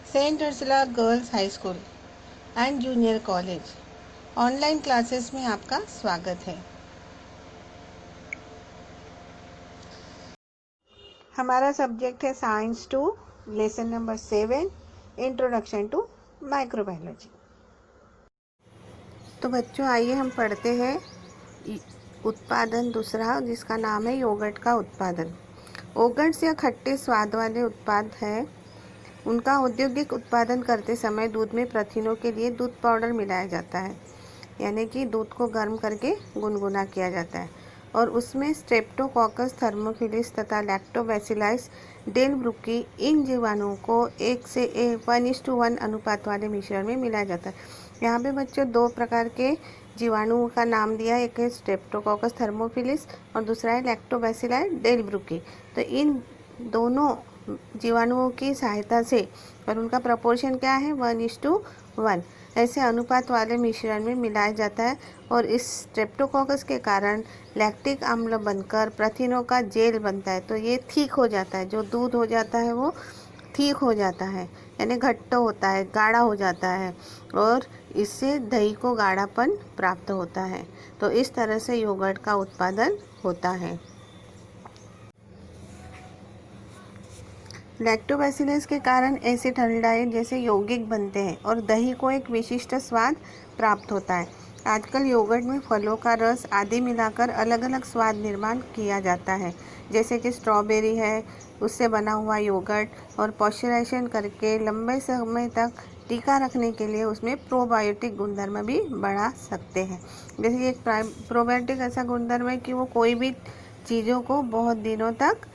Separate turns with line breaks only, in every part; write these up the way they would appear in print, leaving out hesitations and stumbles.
Saint Ursula girls high school and junior college online classes में आपका स्वागत है। हमारा सब्जेक्ट है science 2, lesson number 7, introduction to microbiology. तो बच्चों आइए हम पढ़ते हैं उत्पादन दूसरा, जिसका नाम है योगर्ट का उत्पादन। योगर्ट्स या खट्टे स्वाद वाले उत्पाद हैं। उनका औद्योगिक उत्पादन करते समय दूध में प्रथिनों के लिए दूध पाउडर मिलाया जाता है, यानी कि दूध को गर्म करके गुनगुना किया जाता है और उसमें स्ट्रेप्टोकोकस थर्मोफिलिस तथा लैक्टोबैसिलस डेलब्रुकी इन जीवाणुओं को 1:1 अनुपात वाले मिश्रण में मिलाया जाता है। यहाँ पे बच्चों दो प्रकार के जीवाणुओं का नाम दिया है, एक है स्ट्रेप्टोकोकस थर्मोफिलिस और दूसरा है लैक्टोबैसिलस डेलब्रुकी। तो इन दोनों जीवाणुओं की सहायता से और उनका प्रपोर्शन क्या है 1:1 ऐसे अनुपात वाले मिश्रण में मिलाया जाता है और इस स्ट्रेप्टोकोकस के कारण लैक्टिक अम्ल बनकर प्रथिनों का जेल बनता है। तो ये ठीक हो जाता है, जो दूध हो जाता है वो ठीक हो जाता है, यानी घट्ट होता है, गाढ़ा हो जाता है और इससे दही को गाढ़ापन प्राप्त होता है। तो इस तरह से योगर्ट का उत्पादन होता है। लैक्टोबैसिलस के कारण एसिटाल्डिहाइड जैसे यौगिक बनते हैं और दही को एक विशिष्ट स्वाद प्राप्त होता है। आजकल योगर्ट में फलों का रस आदि मिलाकर अलग अलग स्वाद निर्माण किया जाता है, जैसे कि स्ट्रॉबेरी है, उससे बना हुआ योगर्ट, और पॉस्चराइजेशन करके लंबे समय तक टीका रखने के लिए उसमें प्रोबायोटिक गुणधर्म भी बढ़ा सकते हैं। जैसे कि एक प्रोबायोटिक ऐसा गुणधर्म है कि वो कोई भी चीज़ों को बहुत दिनों तक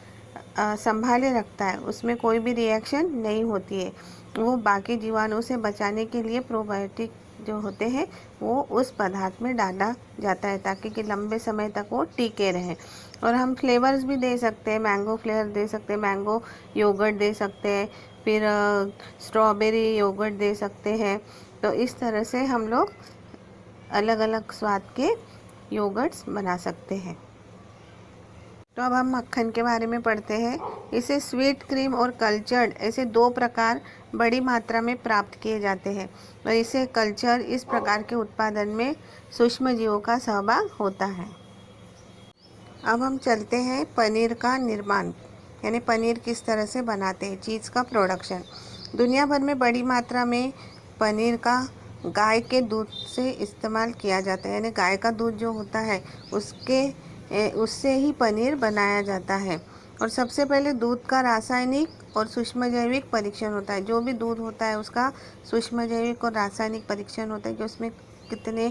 संभाले रखता है, उसमें कोई भी रिएक्शन नहीं होती है। वो बाकी जीवाणुओं से बचाने के लिए प्रोबायोटिक जो होते हैं वो उस पदार्थ में डाला जाता है ताकि कि लंबे समय तक वो टिके रहें। और हम फ्लेवर्स भी दे सकते हैं, मैंगो फ्लेवर दे सकते हैं, मैंगो योगर्ट दे सकते हैं, फिर स्ट्रॉबेरी योगर्ट दे सकते हैं। तो इस तरह से हम लोग अलग अलग स्वाद के योगर्ट्स बना सकते हैं। तो अब हम मक्खन के बारे में पढ़ते हैं। इसे स्वीट क्रीम और कल्चर्ड ऐसे दो प्रकार बड़ी मात्रा में प्राप्त किए जाते हैं और इसे कल्चर इस प्रकार के उत्पादन में सूक्ष्म जीवों का सहभाग होता है। अब हम चलते हैं पनीर का निर्माण, यानी पनीर किस तरह से बनाते हैं, चीज़ का प्रोडक्शन। दुनिया भर में बड़ी मात्रा में पनीर का गाय के दूध से इस्तेमाल किया जाता है, यानी गाय का दूध जो होता है उससे ही पनीर बनाया जाता है। और सबसे पहले दूध का रासायनिक और सूक्ष्म जैविक परीक्षण होता है। जो भी दूध होता है उसका सूक्ष्म जैविक और रासायनिक परीक्षण होता है कि उसमें कितने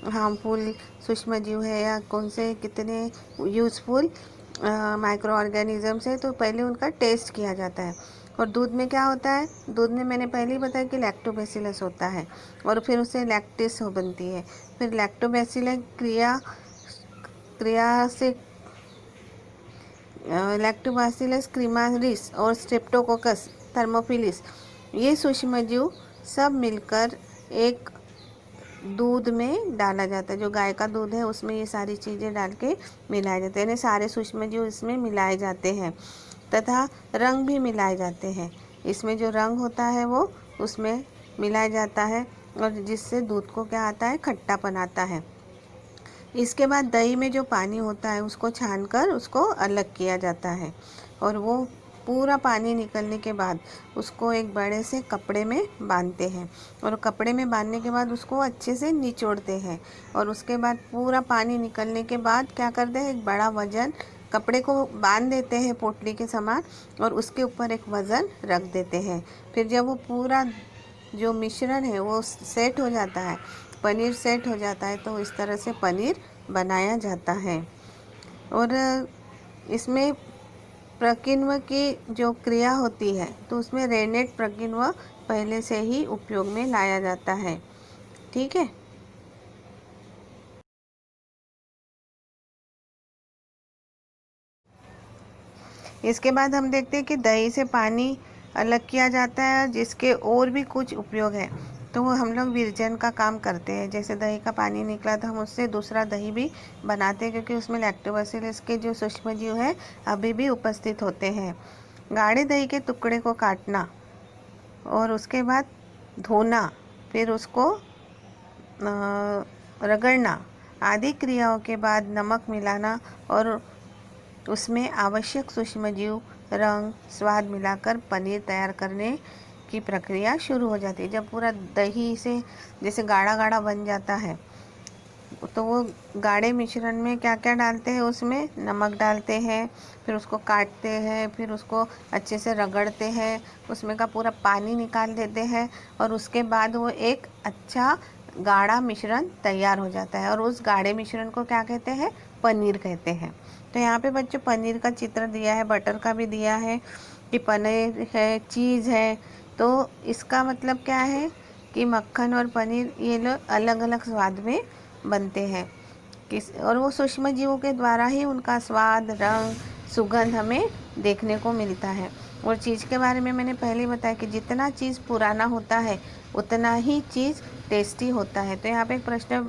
हार्मफुल सूक्ष्म जीव है या कौन से कितने यूज़फुल माइक्रो ऑर्गेनिजम्स है, तो पहले उनका टेस्ट किया जाता है। और दूध में क्या होता है, दूध में मैंने पहले ही बताया कि लैक्टोबैसिलस होता है और फिर उससे लैक्टिस बनती है। फिर लैक्टोबैसिलस क्रिया से लैक्टोबैसिलस क्रीमारिस और स्ट्रेप्टोकोकस थर्मोफिलिस ये सूक्ष्मजीव सब मिलकर एक दूध में डाला जाता है। जो गाय का दूध है उसमें ये सारी चीज़ें डाल के मिलाए जाते हैं, यानी सारे सूक्ष्मजीव इसमें मिलाए जाते हैं तथा रंग भी मिलाए जाते हैं। इसमें जो रंग होता है वो उसमें मिलाया जाता है और जिससे दूध को क्या आता है, खट्टापन आता है। इसके बाद दही में जो पानी होता है उसको छानकर उसको अलग किया जाता है और वो पूरा पानी निकलने के बाद उसको एक बड़े से कपड़े में बांधते हैं और कपड़े में बांधने के बाद उसको अच्छे से निचोड़ते हैं और उसके बाद पूरा पानी निकलने के बाद क्या करते हैं, एक बड़ा वजन कपड़े को बांध देते हैं पोटली के समान और उसके ऊपर एक वज़न रख देते हैं। फिर जब वो पूरा जो मिश्रण है वो सेट हो जाता है, पनीर सेट हो जाता है, तो इस तरह से पनीर बनाया जाता है। और इसमें प्रकिण्व की जो क्रिया होती है तो उसमें रेनेट प्रकिण्व पहले से ही उपयोग में लाया जाता है। ठीक है। इसके बाद हम देखते हैं कि दही से पानी अलग किया जाता है, जिसके और भी कुछ उपयोग है। तो वो हम लोग विरजन का काम करते हैं। जैसे दही का पानी निकला तो हम उससे दूसरा दही भी बनाते हैं, क्योंकि उसमें लैक्टोबैसिलस के जो सूक्ष्मजीव है अभी भी उपस्थित होते हैं। गाढ़े दही के टुकड़े को काटना और उसके बाद धोना, फिर उसको रगड़ना आदि क्रियाओं के बाद नमक मिलाना और उसमें आवश्यक सूक्ष्मजीव, रंग, स्वाद मिलाकर पनीर तैयार करने की प्रक्रिया शुरू हो जाती है। जब पूरा दही से जैसे गाढ़ा गाढ़ा बन जाता है तो वो गाढ़े मिश्रण में क्या क्या डालते हैं, उसमें नमक डालते हैं, फिर उसको काटते हैं, फिर उसको अच्छे से रगड़ते हैं, उसमें का पूरा पानी निकाल देते हैं और उसके बाद वो एक अच्छा गाढ़ा मिश्रण तैयार हो जाता है और उस गाढ़े मिश्रण को क्या कहते हैं, पनीर कहते हैं। तो यहाँ पे बच्चों पनीर का चित्र दिया है, बटर का भी दिया है कि पनीर है, चीज़ है। तो इसका मतलब क्या है कि मक्खन और पनीर ये लोग अलग अलग स्वाद में बनते हैं और वो सूक्ष्म जीवों के द्वारा ही उनका स्वाद, रंग, सुगंध हमें देखने को मिलता है। और चीज़ के बारे में मैंने पहले बताया कि जितना चीज़ पुराना होता है उतना ही चीज़ टेस्टी होता है। तो यहाँ पे एक प्रश्न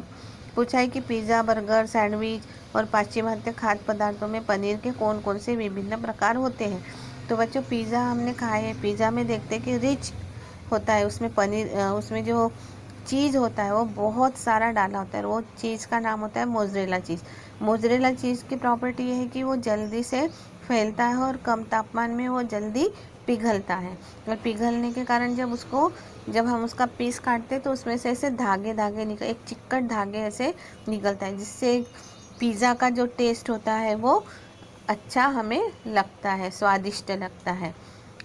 पूछा है कि पिज़्ज़ा, बर्गर, सैंडविच और पाश्चिमात्य खाद्य पदार्थों में पनीर के कौन कौन से विभिन्न प्रकार होते हैं। तो बच्चों पिज़्ज़ा हमने खाया है, पिज़्ज़ा में देखते हैं कि रिच होता है, उसमें पनीर, उसमें जो चीज़ होता है वो बहुत सारा डाला होता है। वो चीज़ का नाम होता है मोज़रेला चीज़। मोज़रेला चीज़ की प्रॉपर्टी ये है कि वो जल्दी से फैलता है और कम तापमान में वो जल्दी पिघलता है और पिघलने के कारण जब हम उसका पीस काटते हैं तो उसमें से ऐसे धागे धागे निकल, एक चिक्कट धागे ऐसे निकलता है, जिससे पिज़्ज़ा का जो टेस्ट होता है वो अच्छा हमें लगता है, स्वादिष्ट लगता है।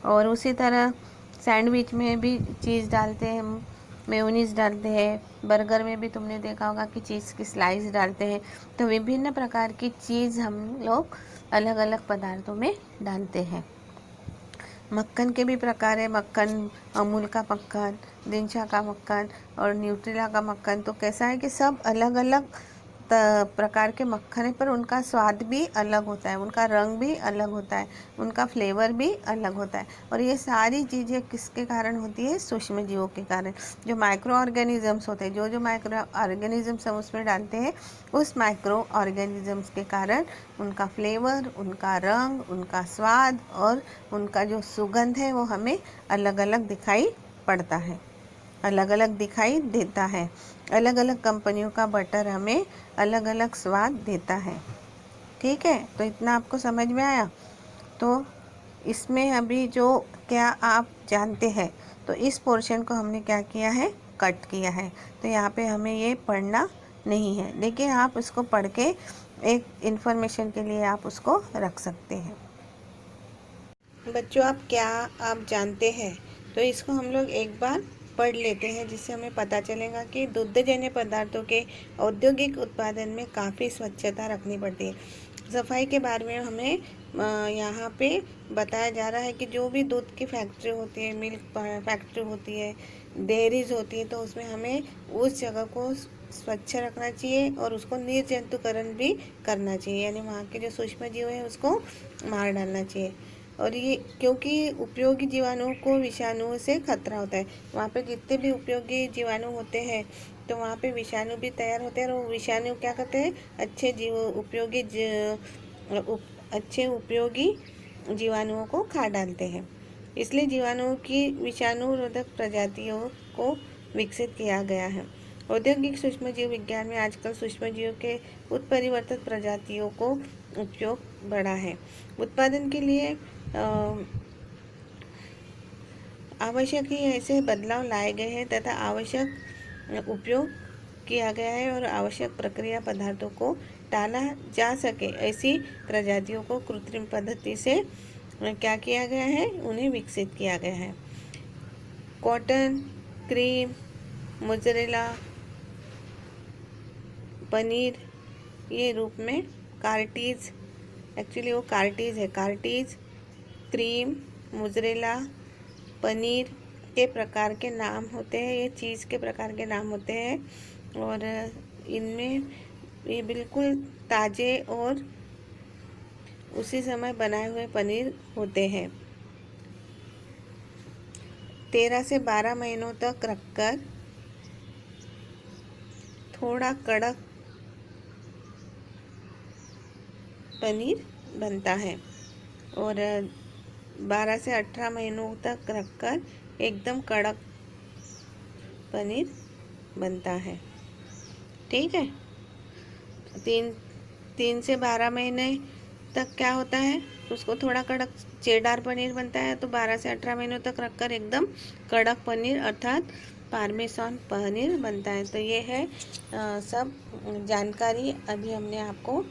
और उसी तरह सैंडविच में भी चीज़ डालते हैं, मेयोनीज़ डालते हैं, बर्गर में भी तुमने देखा होगा कि चीज़ की स्लाइस डालते हैं। तो विभिन्न प्रकार की चीज़ हम लोग अलग अलग पदार्थों में डालते हैं। मक्खन के भी प्रकार है, मक्खन, अमूल का मक्खन, दिनशा का मक्खन और न्यूट्रेला का मक्खन। तो कैसा है कि सब अलग अलग प्रकार के मक्खन है, पर उनका स्वाद भी अलग होता है, उनका रंग भी अलग होता है, उनका फ्लेवर भी अलग होता है। और ये सारी चीज़ें किसके कारण होती है, सूक्ष्म जीवों के कारण। जो माइक्रो ऑर्गेनिजम्स होते हैं, जो माइक्रो ऑर्गेनिजम्स हम उसमें डालते हैं, उस माइक्रो ऑर्गेनिजम्स के कारण उनका फ्लेवर, उनका रंग, उनका स्वाद और उनका जो सुगंध है वो हमें अलग अलग दिखाई पड़ता है, अलग अलग दिखाई देता है। अलग अलग कंपनियों का बटर हमें अलग अलग स्वाद देता है। ठीक है, तो इतना आपको समझ में आया। तो इसमें अभी जो क्या आप जानते हैं, तो इस पोर्शन को हमने क्या किया है, कट किया है। तो यहाँ पे हमें ये पढ़ना नहीं है, लेकिन आप इसको पढ़ के एक इन्फॉर्मेशन के लिए आप उसको रख सकते हैं। बच्चों आप जानते हैं, तो इसको हम लोग एक बार पढ़ लेते हैं, जिससे हमें पता चलेगा कि दुग्धजन्य पदार्थों के औद्योगिक उत्पादन में काफ़ी स्वच्छता रखनी पड़ती है। सफाई के बारे में हमें यहाँ पे बताया जा रहा है कि जो भी दूध की फैक्ट्री होती है, मिल्क फैक्ट्री होती है, डेयरीज होती है, तो उसमें हमें उस जगह को स्वच्छ रखना चाहिए और उसको निर्जंतुकरण भी करना चाहिए, यानी वहाँ के जो सूक्ष्म जीव हैं उसको मार डालना चाहिए। और ये क्योंकि उपयोगी जीवाणुओं को विषाणुओं से खतरा होता है, वहाँ पे जितने भी उपयोगी जीवाणु होते हैं तो वहाँ पे विषाणु भी तैयार होते हैं और वो विषाणु क्या करते हैं, अच्छे उपयोगी जीवाणुओं को खा डालते हैं। इसलिए जीवाणुओं की विषाणुरोधक प्रजातियों को विकसित किया गया है। औद्योगिक सूक्ष्मजीव विज्ञान में आजकल सूक्ष्मजीवों के उत्परिवर्तित प्रजातियों को उपयोग बढ़ा है। उत्पादन के लिए आवश्यक ही ऐसे बदलाव लाए गए हैं तथा आवश्यक उपयोग किया गया है और आवश्यक प्रक्रिया पदार्थों को टाला जा सके ऐसी प्रजातियों को कृत्रिम पद्धति से क्या किया गया है, उन्हें विकसित किया गया है। कॉटन, क्रीम, मोज़रेला, पनीर ये रूप में कार्टीज, एक्चुअली वो कार्टीज है, कार्टीज, क्रीम, मोज़रेला, पनीर के प्रकार के नाम होते हैं, ये चीज़ के प्रकार के नाम होते हैं और इनमें ये बिल्कुल ताज़े और उसी समय बनाए हुए पनीर होते हैं। 13 से 12 महीनों तक रखकर थोड़ा कड़क पनीर बनता है और 12 से 18 महीनों तक रखकर एकदम कड़क पनीर बनता है। ठीक है, 3 से 12 महीने तक क्या होता है, उसको थोड़ा कड़क चेडार पनीर बनता है। तो 12 से 18 महीनों तक रखकर एकदम कड़क पनीर अर्थात पार्मेसान पनीर बनता है। तो ये है सब जानकारी। अभी हमने आपको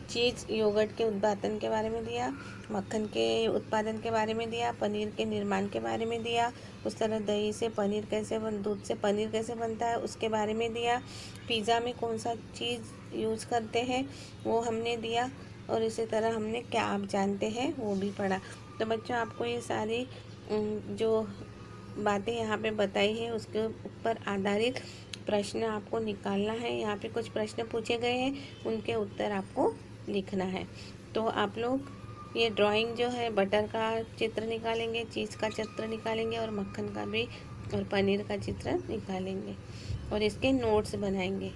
चीज़ योगर्ट के उत्पादन के बारे में दिया, मक्खन के उत्पादन के बारे में दिया, पनीर के निर्माण के बारे में दिया, उस तरह दही से पनीर कैसे दूध से पनीर कैसे बनता है उसके बारे में दिया, पिज़्ज़ा में कौन सा चीज़ यूज़ करते हैं वो हमने दिया, और इसी तरह हमने क्या आप जानते हैं वो भी पढ़ा। तो बच्चों, आपको ये सारी जो बातें यहाँ पे बताई है उसके ऊपर आधारित प्रश्न आपको निकालना है। यहाँ पे कुछ प्रश्न पूछे गए हैं, उनके उत्तर आपको लिखना है। तो आप लोग ये ड्राइंग जो है बटर का चित्र निकालेंगे, चीज़ का चित्र निकालेंगे और मक्खन का भी और पनीर का चित्र निकालेंगे और इसके नोट्स बनाएंगे।